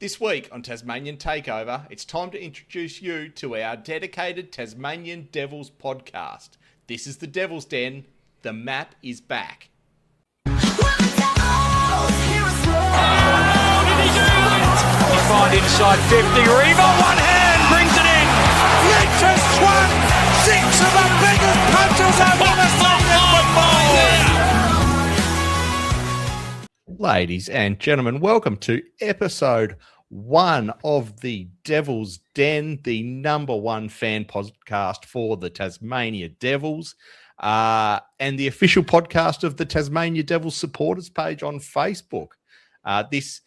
This week on Tasmanian Takeover, it's time to introduce you to our dedicated Tasmanian Devils podcast. This is the Devil's Den. The map is back. Did he do it? You find inside 50. Reva, one hand, brings it in. Reaches one. Six of the biggest punches I've ever seen in football. Ladies and gentlemen, welcome to episode 1 of the Devil's Den, the number one fan podcast for the Tasmania Devils, and the official podcast of the Tasmania Devils supporters page on Facebook. This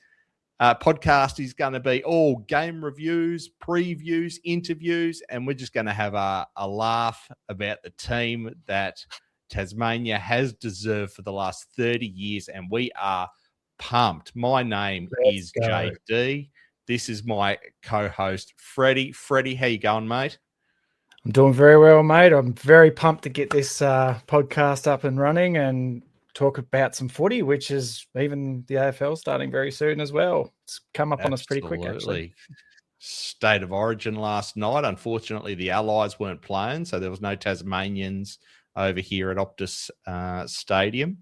podcast is going to be all game reviews, previews, interviews, and we're just going to have a laugh about the team that Tasmania has deserved for the last 30 years, and we are pumped. My name is JD. This is my co-host, Freddy. Freddy, how you going, mate? I'm doing very well, mate. I'm very pumped to get this podcast up and running and talk about some footy, which is even the AFL starting very soon as well. It's come up on us pretty quick, actually. State of Origin last night. Unfortunately, the Allies weren't playing, so there was no Tasmanians over here at Optus Stadium.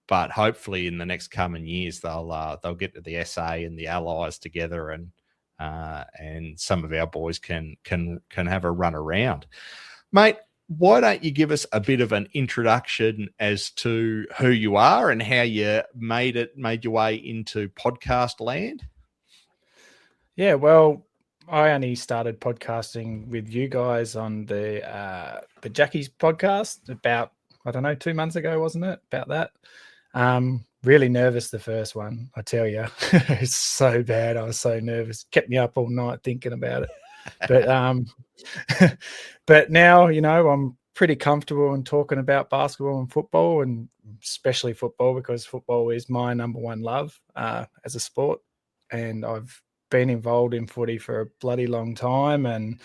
But hopefully, in the next coming years, they'll get to the SA and the Allies together, and some of our boys can have a run around. Mate, why don't you give us a bit of an introduction as to who you are and how you made your way into podcast land? Yeah, well, I only started podcasting with you guys on the Jackie's podcast about, 2 months ago, wasn't it? About that. Really nervous the first one, I tell you. It's so bad. I was so nervous. Kept me up all night thinking about it. But but now, I'm pretty comfortable in talking about basketball and football, and especially football, because football is my number one love as a sport. And I've been involved in footy for a bloody long time, and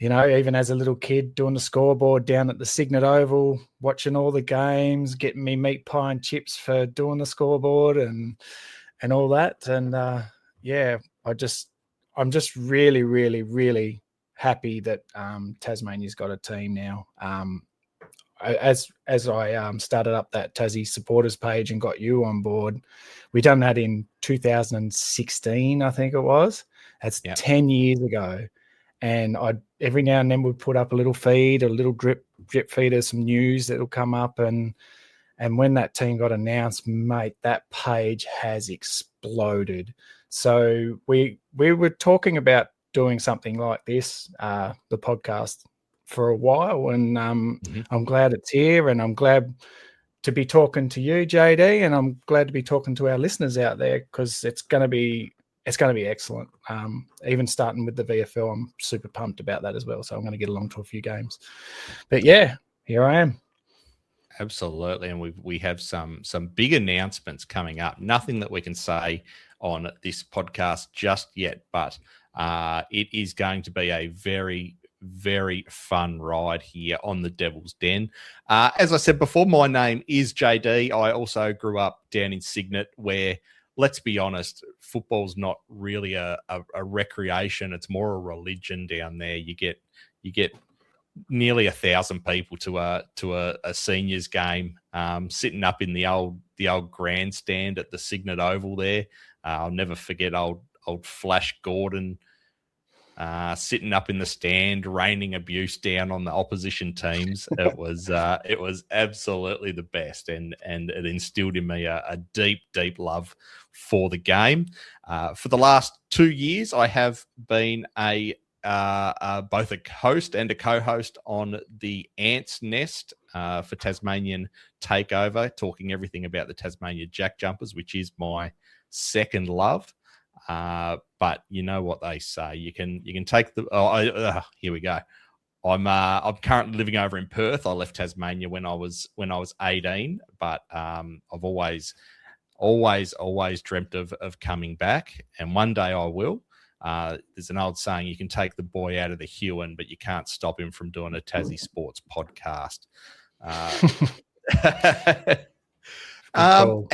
even as a little kid doing the scoreboard down at the Signet Oval, watching all the games, getting me meat pie and chips for doing the scoreboard and all that. And I'm just really, really, really happy that Tasmania's got a team now. As I started up that Tassie supporters page and got you on board, we done that in 2016, I think it was. That's 10 years ago. And I every now and then would put up a little feed, a little drip feed of some news that'll come up. And when that team got announced, mate, that page has exploded. So we were talking about doing something like this, the podcast, for a while. And I'm glad it's here, and I'm glad to be talking to you, JD, and I'm glad to be talking to our listeners out there, because it's going to be excellent. Even starting with the VFL, I'm super pumped about that as well. So I'm going to get along to a few games. But yeah, here I am. Absolutely, and we have some big announcements coming up. Nothing that we can say on this podcast just yet, but it is going to be a very, very fun ride here on the Devil's Den. As I said before, my name is JD. I also grew up down in Signet, where, let's be honest, football's not really a recreation. It's more a religion down there. You get nearly 1,000 people to a seniors game, sitting up in the old grandstand at the Signet Oval there. I'll never forget old Flash Gordon sitting up in the stand, raining abuse down on the opposition teams. It was absolutely the best, and it instilled in me a deep, deep love for the game. For the last 2 years, I have been both a host and a co-host on the Ants Nest for Tasmanian Takeover, talking everything about the Tasmania Jack Jumpers, which is my second love. But you know what they say, you can take the here we go. I'm currently living over in Perth. I left Tasmania when I was 18, but I've always dreamt of coming back, and one day I will. There's an old saying, you can take the boy out of the Huon, but you can't stop him from doing a Tassie sports podcast. Cool.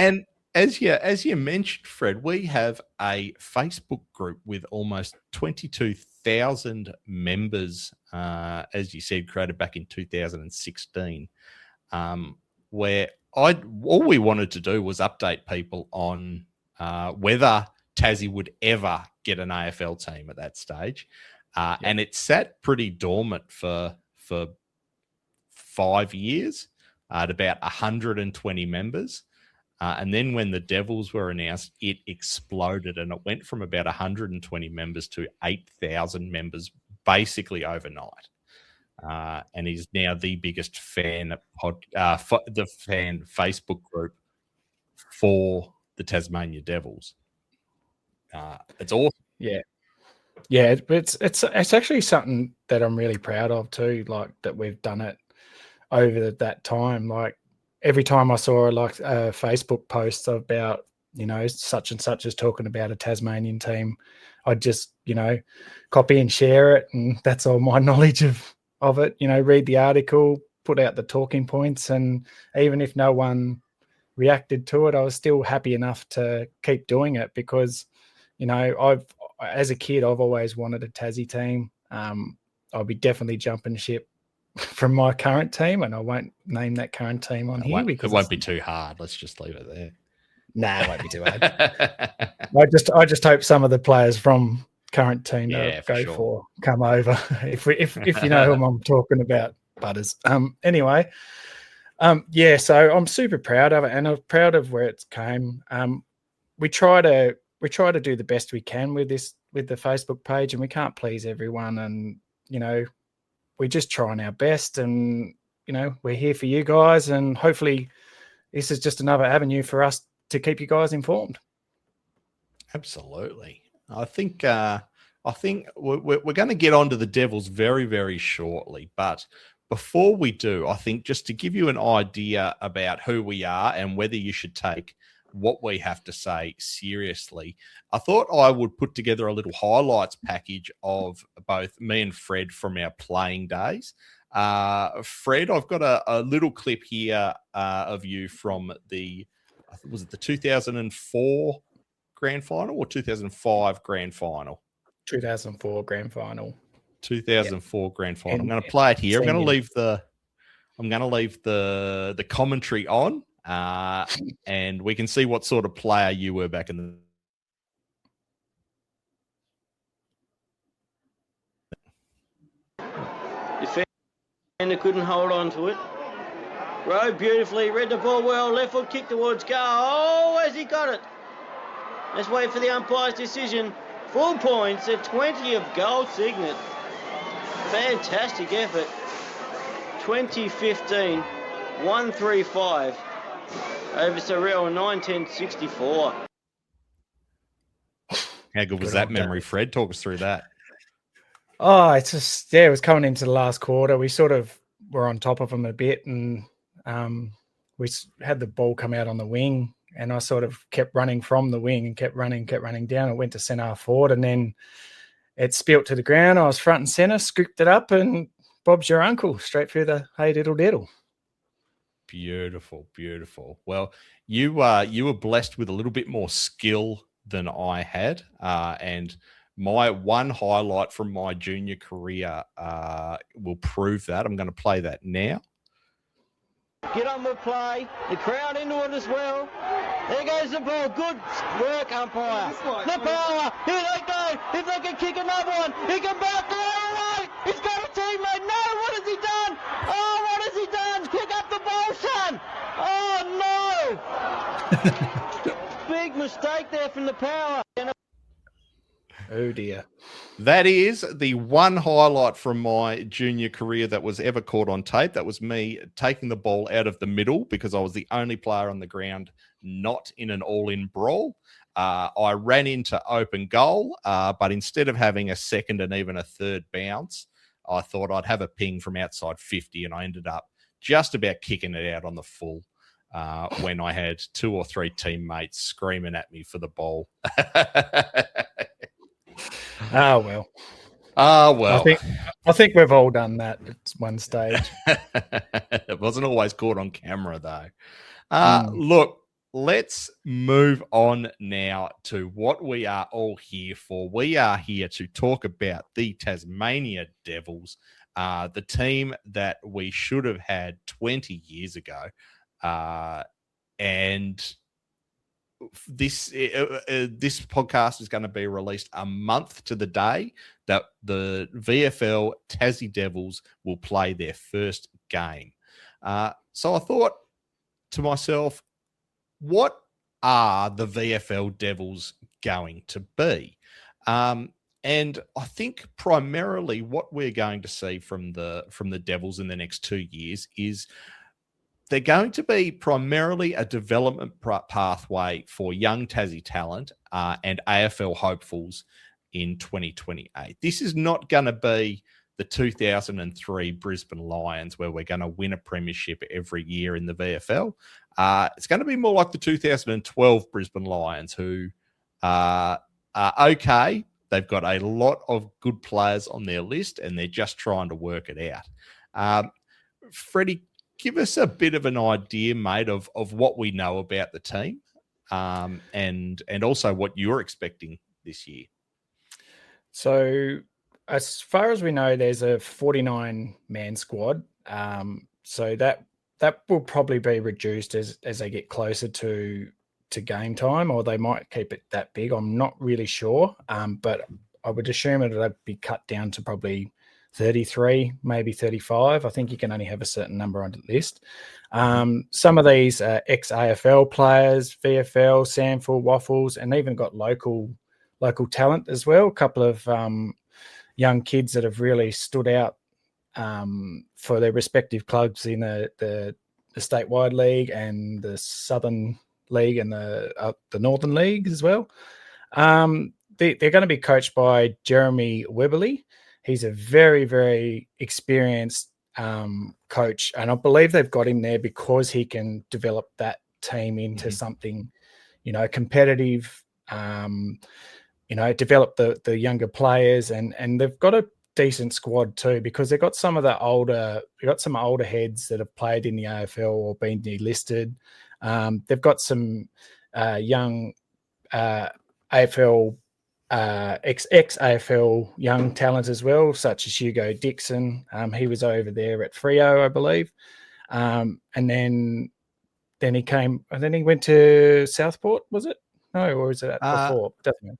as you mentioned, Fred, we have a Facebook group with almost 22,000 members, as you said, created back in 2016, where all we wanted to do was update people on whether Tassie would ever get an AFL team at that stage. And it sat pretty dormant for 5 years at about 120 members. And then when the Devils were announced, it exploded and it went from about 120 members to 8,000 members basically overnight. And is now the biggest fan Facebook group for the Tasmania Devils. It's awesome. Yeah. It's actually something that I'm really proud of too. Like that we've done it over that time. Like every time I saw like a Facebook post about, such and such is talking about a Tasmanian team, I'd just, copy and share it. And that's all my knowledge of it, read the article, put out the talking points. And even if no one reacted to it, I was still happy enough to keep doing it because, as a kid, I've always wanted a Tassie team. I'll be definitely jumping ship from my current team, and I won't name that current team on here because it won't be too hard. Let's just leave it there. Nah, it won't be too hard. I just hope some of the players from current team come over. If you know who I'm talking about, Butters. Anyway, so I'm super proud of it, and I'm proud of where it's came. We try to do the best we can with the Facebook page, and we can't please everyone, and we're just trying our best, and we're here for you guys, and hopefully this is just another avenue for us to keep you guys informed. Absolutely. I think we're going to get on to the Devils very, very shortly, but before we do, I think just to give you an idea about who we are and whether you should take what we have to say seriously, I thought I would put together a little highlights package of both me and Fred from our playing days. Fred, I've got a little clip here of you from was it the 2004 grand final or 2005 grand final? 2004 grand final. 2004 grand final. I'm going to play it here. I'm going to leave the commentary on. And we can see what sort of player you were back in the. Defender couldn't hold on to it. Rode beautifully, read the ball well, left foot kick towards goal. Oh, has he got it? Let's wait for the umpire's decision. Full points at 20 of goal Signet. Fantastic effort. 2015, 135. Over Surreal, 9-10-64. How good was that memory, Fred? Talk us through that. Oh, it's just, it was coming into the last quarter. We sort of were on top of them a bit, and we had the ball come out on the wing, and I sort of kept running from the wing and kept running down. It went to centre forward, and then it spilt to the ground. I was front and centre, scooped it up, and Bob's your uncle, straight through the hey diddle diddle. Beautiful, beautiful. Well, you were blessed with a little bit more skill than I had, and my one highlight from my junior career will prove that. I'm going to play that now. Get on with play. The crowd into it as well. There goes the ball. Good work, umpire. The power. Here they go. If they can kick another one, he can back the other way. He's got a teammate. No, what has he done? Oh, what has he done? Pick up the ball, son. Oh, no. Big mistake there from the power. Oh, dear. That is the one highlight from my junior career that was ever caught on tape. That was me taking the ball out of the middle because I was the only player on the ground not in an all-in brawl. I ran into open goal, but instead of having a second and even a third bounce, I thought I'd have a ping from outside 50, and I ended up just about kicking it out on the full when I had 2 or 3 teammates screaming at me for the ball. Ah, well. I think we've all done that at one stage. It wasn't always caught on camera, though. Look, let's move on now to what we are all here for. We are here to talk about the Tasmania Devils, the team that we should have had 20 years ago. And this podcast is going to be released a month to the day that the VFL Tassie Devils will play their first game. So I thought to myself, what are the VFL Devils going to be? And I think primarily what we're going to see from the Devils in the next 2 years is they're going to be primarily a development pathway for young Tassie talent and AFL hopefuls in 2028. This is not going to be the 2003 Brisbane Lions where we're going to win a premiership every year in the VFL. It's going to be more like the 2012 Brisbane Lions, who are okay. They've got a lot of good players on their list, and they're just trying to work it out. Freddie, give us a bit of an idea, mate, of what we know about the team, and also what you're expecting this year. So, as far as we know, there's a 49-man squad. So that will probably be reduced as they get closer to game time, or they might keep it that big. I'm not really sure, but I would assume it'll be cut down to probably 33, maybe 35. I think you can only have a certain number on the list. Some of these are ex-AFL players, VFL, Samford, Waffles, and even got local talent as well. A couple of young kids that have really stood out for their respective clubs in the statewide league and the Southern League and the Northern League as well. They're going to be coached by Jeremy Webberley. He's a very, very experienced coach, and I believe they've got him there because he can develop that team into something, competitive. Develop the younger players, and they've got a decent squad too, because they've got some older heads that have played in the AFL or been delisted. They've got some young AFL ex-AFL young talent as well, such as Hugo Dixon. He was over there at Freo, I believe, and then he came, and then he went to Southport. Was it? No, or was it before? Definitely.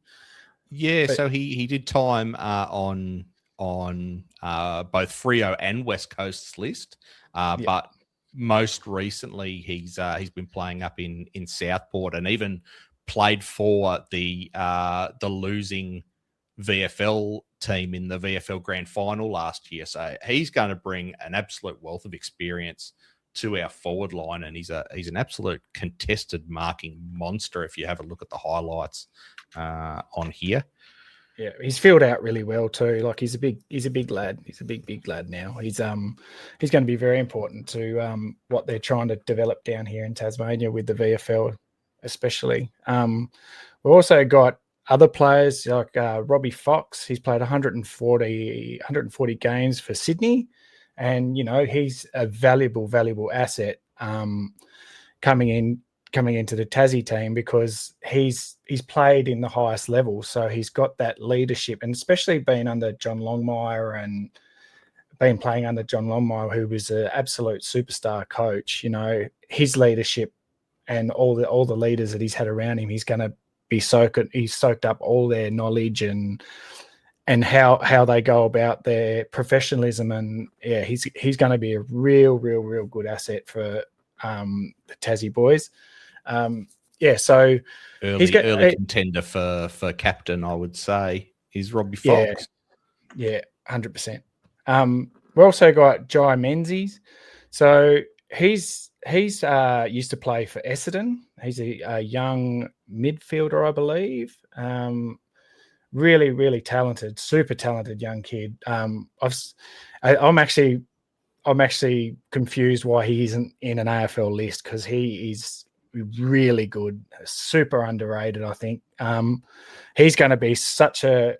Yeah, so he did time on both Freo and West Coast's list, but most recently he's been playing up in Southport, and even played for the losing VFL team in the VFL Grand Final last year. So he's going to bring an absolute wealth of experience to our forward line, and he's an absolute contested marking monster if you have a look at the highlights on here. Yeah, he's filled out really well too. Like he's a big lad. He's a big lad now. He's going to be very important to what they're trying to develop down here in Tasmania with the VFL, especially. We've also got other players like Robbie Fox. He's played 140 games for Sydney, and he's a valuable asset coming into the Tassie team, because he's played in the highest level, so he's got that leadership, and especially being under John Longmire and been playing under John Longmire, who was an absolute superstar coach. His leadership and all the leaders that he's had around him, he's going to be soaked up all their knowledge and how they go about their professionalism, and he's going to be a real good asset for the Tassie boys. So early contender for captain, I would say, is Robbie Fox. Yeah, 100%. We also got Jai Menzies. So he's used to play for Essendon. He's a young midfielder, I believe. Really talented, super talented young kid. I'm actually confused why he isn't in an AFL list, because he is really good, super underrated. I think he's going to be such a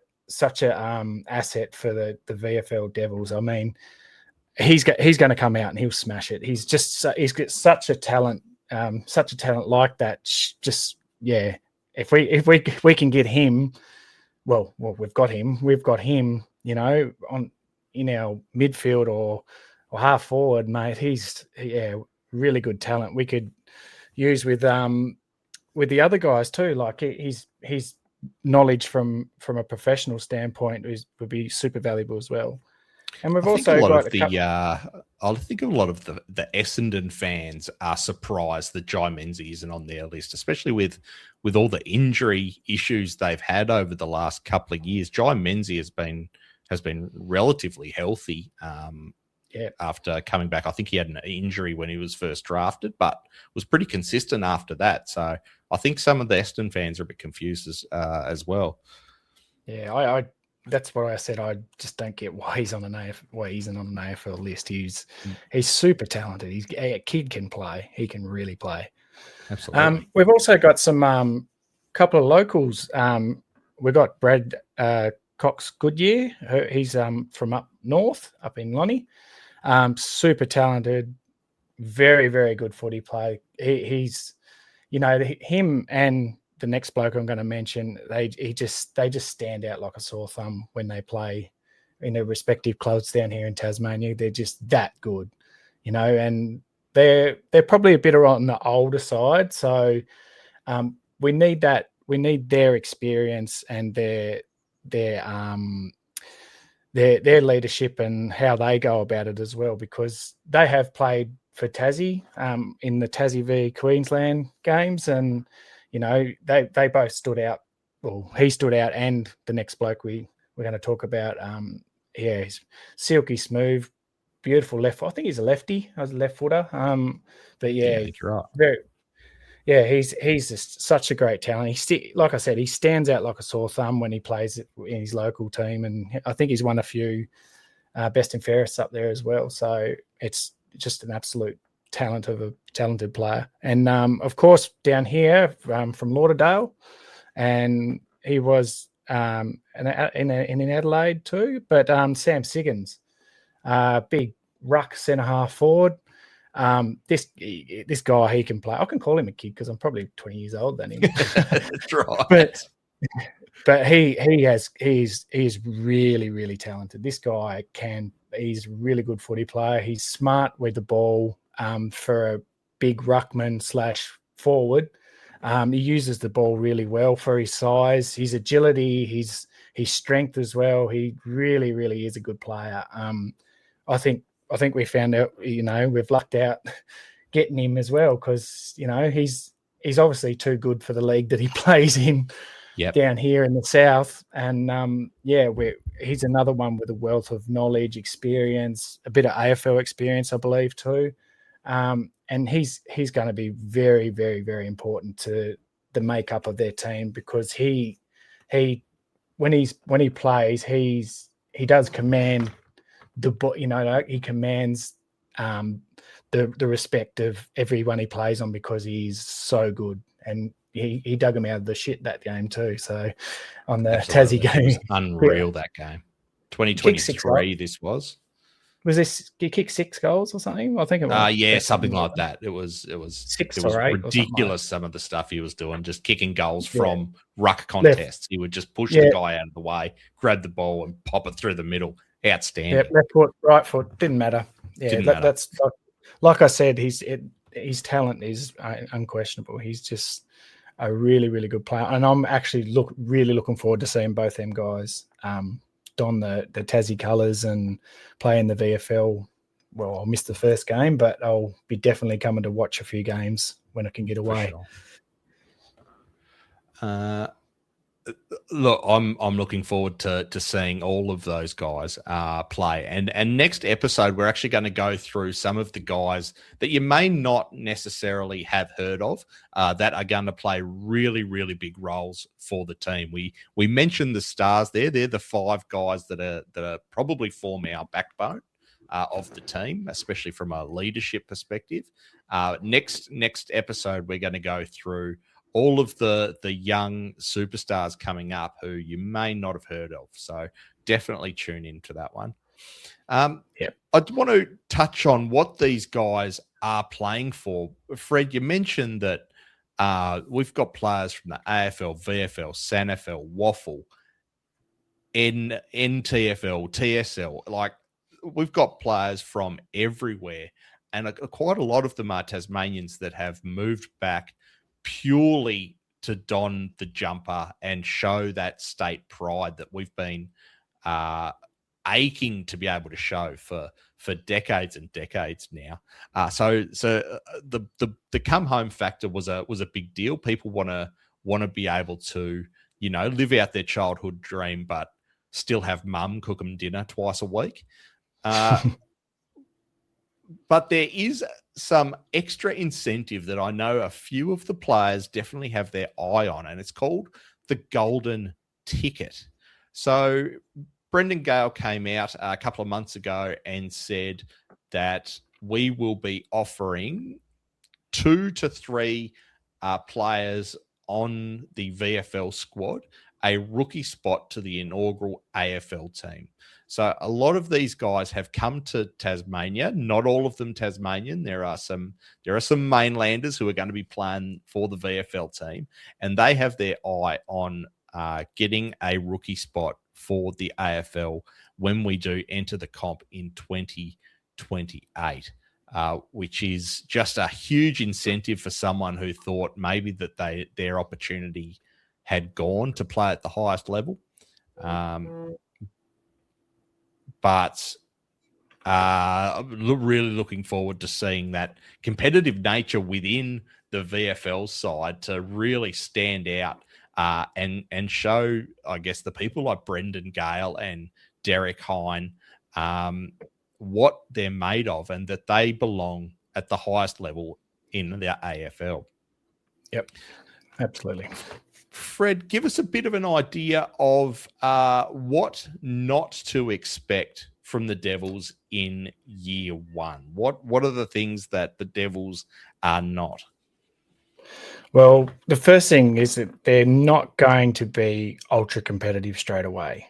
asset for the VFL Devils. I mean, he's going to come out and he'll smash it. He's got such a talent such a talent like that, just if we can get him, well, we've got him, in our midfield or half forward, mate. He's really good talent. We could use with the other guys too. Like his knowledge from a professional standpoint would be super valuable as well. And we've also got I think a lot of the Essendon fans are surprised that Jai Menzies isn't on their list, especially with all the injury issues they've had over the last couple of years. Jai Menzies has been relatively healthy after coming back. I think he had an injury when he was first drafted, but was pretty consistent after that. So I think some of the Essendon fans are a bit confused as well. Yeah, I that's what I said. I just don't get why he's on an AFL list. He's super talented. A kid can play. He can really play. Absolutely. We've also got some couple of locals. We've got Brad Cox Goodyear. He's from up north, up in Lonnie. Super talented, very, very good footy play. He's, him and the next bloke I'm going to mention, they just stand out like a sore thumb when they play in their respective clubs down here in Tasmania. They're just that good, and they're probably a bit on the older side. So we need that. We need their experience and their leadership and how they go about it as well, because they have played for Tassie in the Tassie v Queensland games, and they both stood out. Well, he stood out, and the next bloke we're going to talk about, he's silky smooth, beautiful left. I think he's a lefty. I was a left footer. But I think you're right. He's just such a great talent. Like I said, he stands out like a sore thumb when he plays in his local team, and I think he's won a few best and fairest up there as well. So it's just an absolute talent of a talented player. And of course, down here from Lauderdale, and he was in Adelaide too. But Sam Siggins, big ruck centre half forward. This guy, he can play. I can call him a kid because I'm probably 20 years older than him. That's right. But he's really, really talented. This guy he's a really good footy player. He's smart with the ball for a big ruckman / forward. He uses the ball really well for his size, his agility, his strength as well. He really, really is a good player. I think we found out, we've lucked out getting him as well, because, he's obviously too good for the league that he plays in down here in the south. And he's another one with a wealth of knowledge, experience, a bit of AFL experience, I believe too. And he's going to be very, very, very important to the makeup of their team, because he when he plays, he does command he commands the respect of everyone he plays on, because he's so good, and he dug him out of the shit that game too. So on the Tassie game, unreal that game, 2023. This was this? He kicked 6 goals or something? I think it was. Something like that. It was 6 or 8. Ridiculous. Some of the stuff he was doing, just kicking goals from ruck contests. He would just push the guy out of the way, grab the ball, and pop it through the middle. Outstanding. Yeah, left foot, right foot, didn't matter. Yeah, that's like I said. His talent is unquestionable. He's just a really, really good player, and I'm actually really looking forward to seeing both them guys don the Tassie colours and play in the VFL. Well, I'll miss the first game, but I'll be definitely coming to watch a few games when I can get away. Sure. Look, I'm looking forward to seeing all of those guys play. And next episode, we're actually going to go through some of the guys that you may not necessarily have heard of that are going to play really, really big roles for the team. We mentioned the stars there. They're the 5 guys that are probably form our backbone of the team, especially from a leadership perspective. Next episode, we're going to go through all of the young superstars coming up who you may not have heard of. So definitely tune into that one. I want to touch on what these guys are playing for. Fred, you mentioned that we've got players from the AFL, VFL, SANFL, Waffle, NTFL, TSL. Like, we've got players from everywhere, and quite a lot of them are Tasmanians that have moved back purely to don the jumper and show that state pride that we've been aching to be able to show for decades and decades now. So the come home factor was a big deal. People want to be able to, you know, live out their childhood dream, but still have mum cook them dinner twice a week. But there is some extra incentive that I know a few of the players definitely have their eye on, and it's called the golden ticket. So Brendan Gale came out a couple of months ago and said that we will be offering 2 to 3 players on the VFL squad a rookie spot to the inaugural AFL team. So a lot of these guys have come to Tasmania, not all of them Tasmanian. There are some mainlanders who are going to be playing for the VFL team, and they have their eye on getting a rookie spot for the AFL when we do enter the comp in 2028, which is just a huge incentive for someone who thought maybe that their opportunity had gone to play at the highest level. But really looking forward to seeing that competitive nature within the VFL side to really stand out and show, I guess, the people like Brendan Gale and Derek Hine what they're made of and that they belong at the highest level in the AFL. Yep, absolutely. Fred, give us a bit of an idea of what not to expect from the Devils in year one. What are the things that the Devils are not? Well, the first thing is that they're not going to be ultra competitive straight away.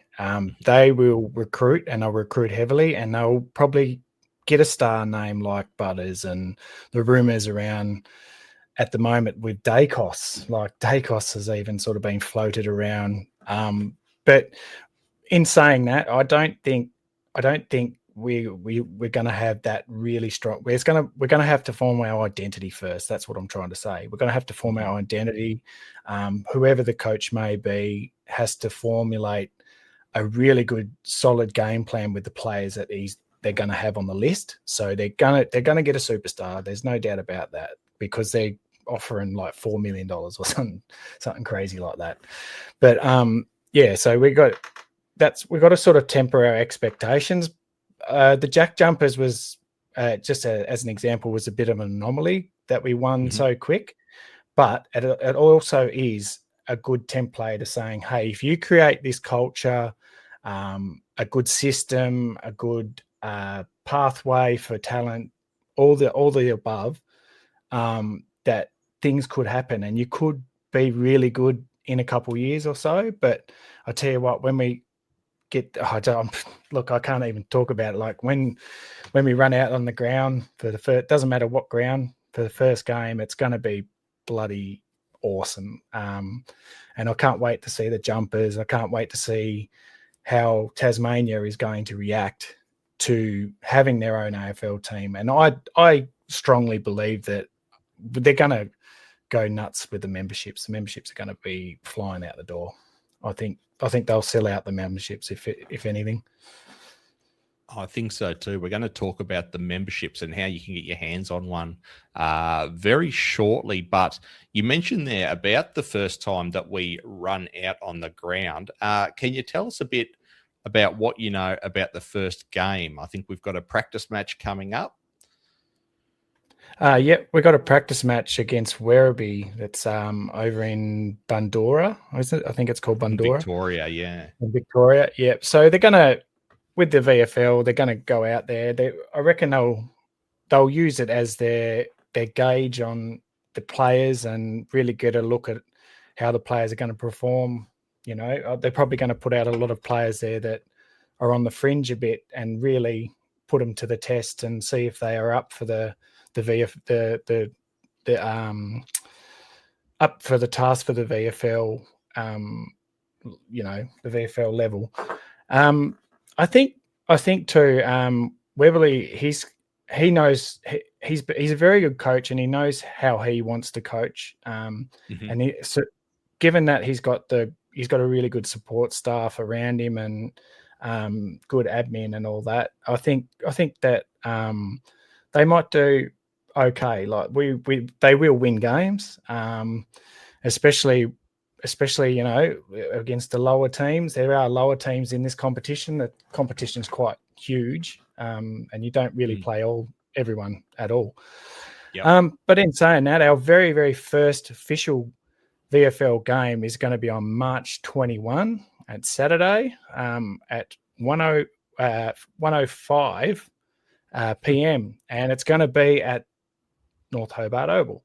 They will recruit, and they'll recruit heavily, and they'll probably get a star name like Butters, and the rumours around at the moment with Dacos, like Dacos has even sort of been floated around. But in saying that, I don't think we're going to have that really strong. We're going to have to form our identity first. That's what I'm trying to say. We're going to have to form our identity. Whoever the coach may be has to formulate a really good, solid game plan with the players that they're going to have on the list. So they're going to get a superstar. There's no doubt about that, because they're offering like $4 million or something crazy like that. But so we've got to sort of temper our expectations. The Jack Jumpers was just as an example, was a bit of an anomaly that we won so quick, but it also is a good template of saying, hey, if you create this culture, a good system, a good pathway for talent, all the above, that things could happen and you could be really good in a couple of years or so. But I tell you what, when we get, I can't even talk about it. Like when we run out on the ground for the first, doesn't matter what ground, for the first game, it's going to be bloody awesome. And I can't wait to see the Jumpers. I can't wait to see how Tasmania is going to react to having their own AFL team. And I strongly believe that they're going to go nuts with the memberships. The memberships are going to be flying out the door. I think they'll sell out the memberships if anything. I think so too. We're going to talk about the memberships and how you can get your hands on one very shortly. But you mentioned there about the first time that we run out on the ground. Can you tell us a bit about what you know about the first game? I think we've got a practice match coming up. We got a practice match against Werribee that's over in Bundoora, is it? I think it's called Bundoora. Victoria, yeah. In Victoria, yeah. So they're going to, with the VFL, they're going to go out there. I reckon they'll use it as their gauge on the players and really get a look at how the players are going to perform. You know, they're probably going to put out a lot of players there that are on the fringe a bit and really put them to the test and see if they are up for the up for the task for the VFL, the VFL level. I think too, Weberly, he's a very good coach, and he knows how he wants to coach. And so given that he's got a really good support staff around him and good admin and all that, I think that they might do okay. Like they will win games, especially against the lower teams. There are lower teams in this competition. The competition's quite huge, and you don't really play everyone at all. Yep. But in saying that, our very, very first official VFL game is going to be on March 21 at Saturday at 1:05 p.m. and it's going to be at North Hobart Oval.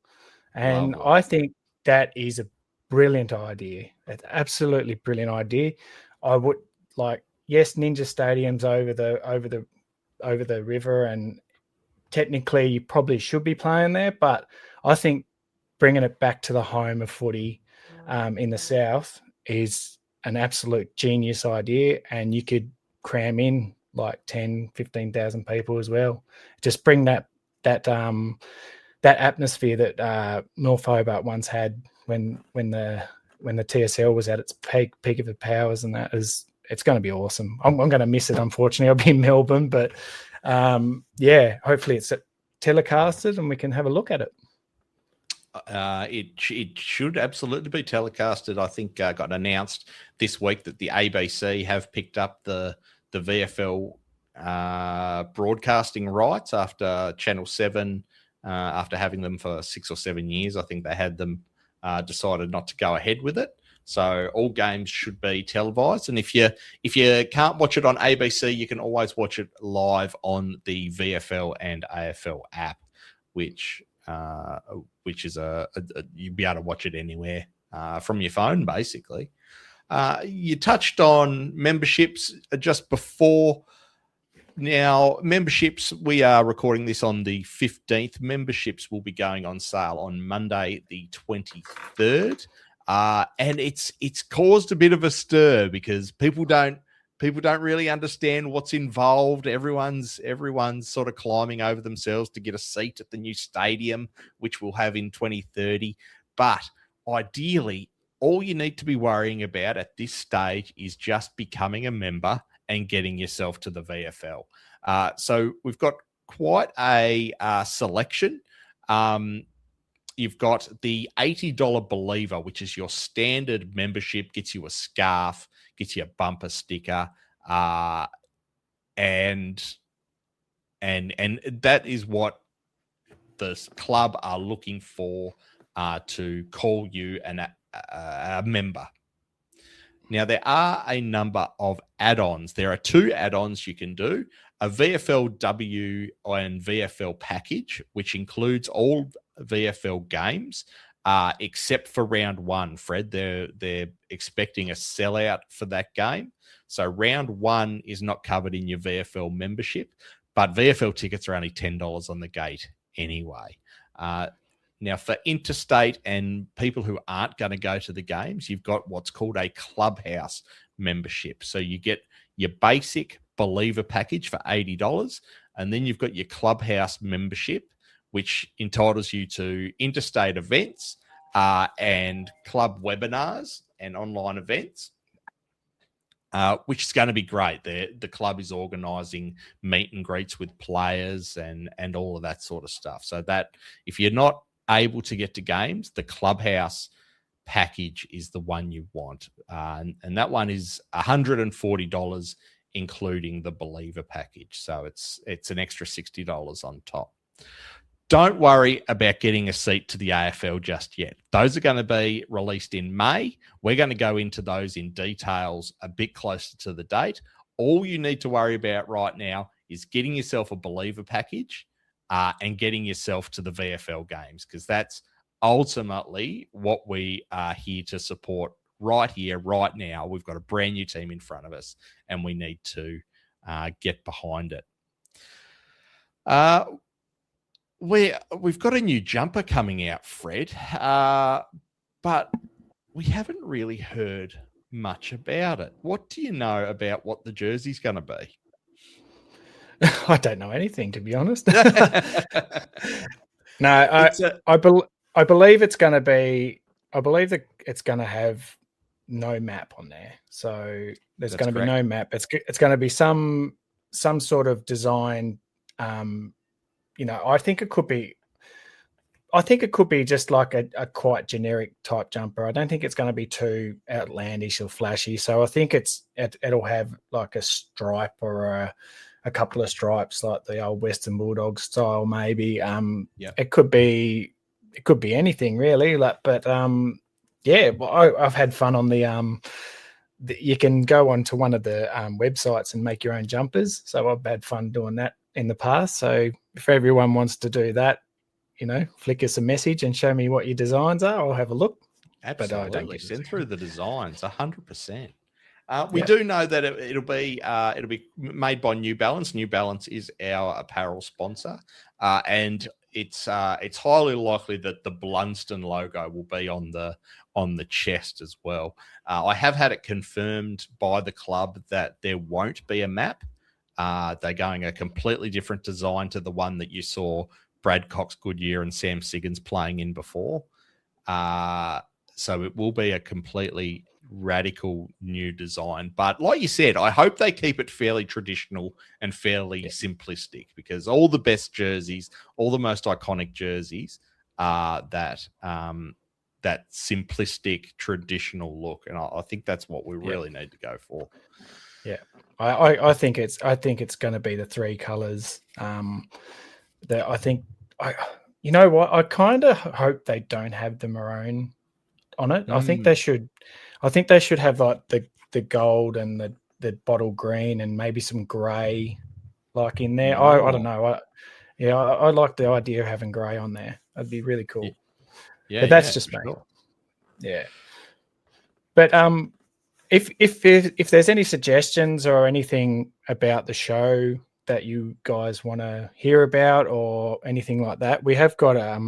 And Lovely. I think that is a brilliant idea. It's absolutely brilliant idea. I would yes, Ninja Stadium's over the river, and technically you probably should be playing there, but I think bringing it back to the home of footy in the south is an absolute genius idea, and you could cram in like 10, 15,000 people as well. Just bring that atmosphere that North Hobart once had when the TSL was at its peak of the powers, and it's going to be awesome. I'm going to miss it, unfortunately. I'll be in Melbourne, but hopefully it's telecasted and we can have a look at it. It should absolutely be telecasted. I think got announced this week that the ABC have picked up the VFL broadcasting rights after Channel 7, after having them for 6 or 7 years. I think they had them decided not to go ahead with it. So all games should be televised, and if you can't watch it on ABC, you can always watch it live on the VFL and AFL app, which is you'll be able to watch it anywhere from your phone, basically. You touched on memberships just before. Now, memberships, we are recording this on the 15th. Memberships will be going on sale on Monday, the 23rd. And it's caused a bit of a stir because people don't really understand what's involved. Everyone's sort of climbing over themselves to get a seat at the new stadium, which we'll have in 2030. But ideally, all you need to be worrying about at this stage is just becoming a member and getting yourself to the VFL. So we've got quite a selection. You've got the $80 Believer, which is your standard membership, gets you a scarf, gets you a bumper sticker, and that is what the club are looking for to call you a member. Now, there are a number of add-ons. There are 2 add-ons you can do. A VFLW and VFL package, which includes all VFL games, except for round 1, Fred. They're expecting a sellout for that game. So round 1 is not covered in your VFL membership, but VFL tickets are only $10 on the gate anyway. Now, for interstate and people who aren't going to go to the games, you've got what's called a clubhouse membership. So you get your basic Believer package for $80, and then you've got your clubhouse membership, which entitles you to interstate events and club webinars and online events, which is going to be great. The club is organising meet and greets with players and all of that sort of stuff. So that if you're not able to get to games, the clubhouse package is the one you want. And that one is $140, including the Believer package. So it's an extra $60 on top. Don't worry about getting a seat to the AFL just yet. Those are going to be released in May. We're going to go into those in details a bit closer to the date. All you need to worry about right now is getting yourself a Believer package and getting yourself to the VFL games, because that's ultimately what we are here to support right here, right now. We've got a brand new team in front of us, and we need to get behind it. we've got a new jumper coming out, Fred, but we haven't really heard much about it. What do you know about what the jersey's going to be? I don't know anything, to be honest. No, I believe it's going to be. I believe that it's going to have no map on there. So there's going to be no map. It's going to be some sort of design. I think it could be. I think it could be just like a quite generic type jumper. I don't think it's going to be too outlandish or flashy. So I think it'll have like a stripe or a couple of stripes, like the old Western Bulldog style, maybe. It could be anything really. I've had fun on the you can go onto one of the websites and make your own jumpers. So I've had fun doing that in the past. So if everyone wants to do that, flick us a message and show me what your designs are. I'll have a look. Absolutely, send through the designs 100%. We do know that it'll be made by New Balance. New Balance is our apparel sponsor, and it's highly likely that the Blunston logo will be on the chest as well. I have had it confirmed by the club that there won't be a map. They're going a completely different design to the one that you saw Brad Cox Goodyear and Sam Siggins playing in before. So it will be a completely radical new design. But like you said, I hope they keep it fairly traditional and fairly simplistic, because all the best jerseys, all the most iconic jerseys are that simplistic, traditional look. And I think that's what we really need to go for. Yeah. I think it's going to be the three colors. That I think you know what? I kind of hope they don't have the maroon on it. I think they should have like the gold and the bottle green and maybe some grey like in there. I don't know. I like the idea of having grey on there. That'd be really cool. Yeah, but that's just me. Sure. Yeah. But if there's any suggestions or anything about the show that you guys want to hear about or anything like that, we have got our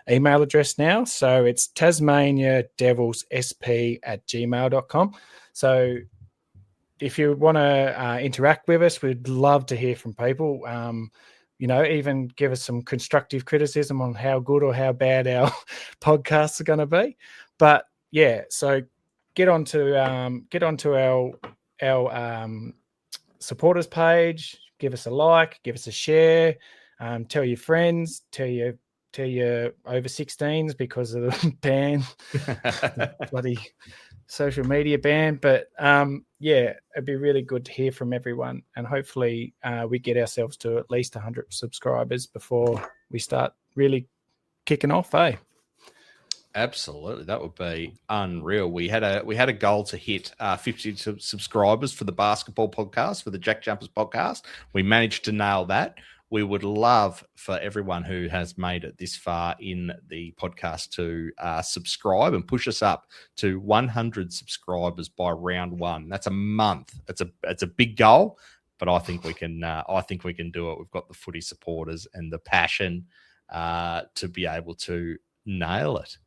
email address now. So it's tasmaniadevilssp@gmail.com. So if you want to interact with us, we'd love to hear from people. Even give us some constructive criticism on how good or how bad our podcasts are going to be. But yeah, so get onto our supporters page, give us a like, give us a share, tell your friends, tell your over 16s because of the ban, the bloody social media ban. But it'd be really good to hear from everyone, and hopefully we get ourselves to at least 100 subscribers before we start really kicking off, eh? Absolutely, that would be unreal. We had a goal to hit 50 subscribers for the basketball podcast, for the Jack Jumpers podcast. We managed to nail that. We would love for everyone who has made it this far in the podcast to subscribe and push us up to 100 subscribers by round 1. That's a month. It's a big goal, but I think we can. I think we can do it. We've got the footy supporters and the passion to be able to nail it.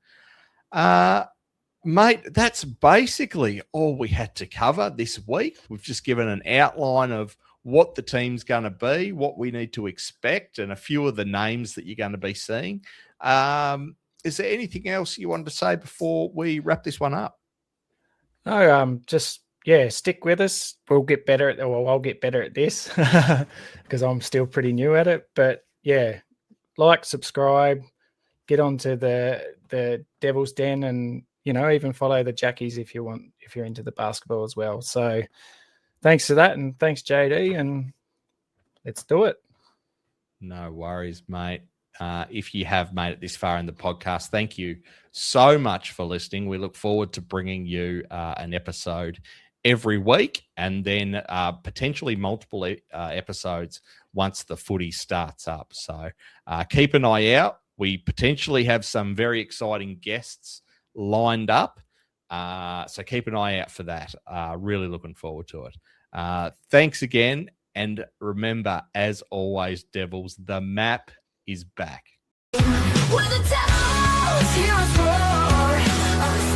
Mate, that's basically all we had to cover this week. We've just given an outline of what the team's going to be, what we need to expect, and a few of the names that you're going to be seeing. Is there anything else you wanted to say before we wrap this one up? No, stick with us. I'll get better at this because I'm still pretty new at it. But yeah, like, subscribe, get onto the Devil's Den, and even follow the Jackies if you're into the basketball as well. So thanks for that, and thanks JD, and let's do it. No worries, mate. If you have made it this far in the podcast, thank you so much for listening. We look forward to bringing you an episode every week, and then potentially multiple episodes once the footy starts up. So keep an eye out. We potentially have some very exciting guests lined up. So keep an eye out for that. Really looking forward to it. Thanks again. And remember, as always, Devils, the map is back. When the Devils heroes roar,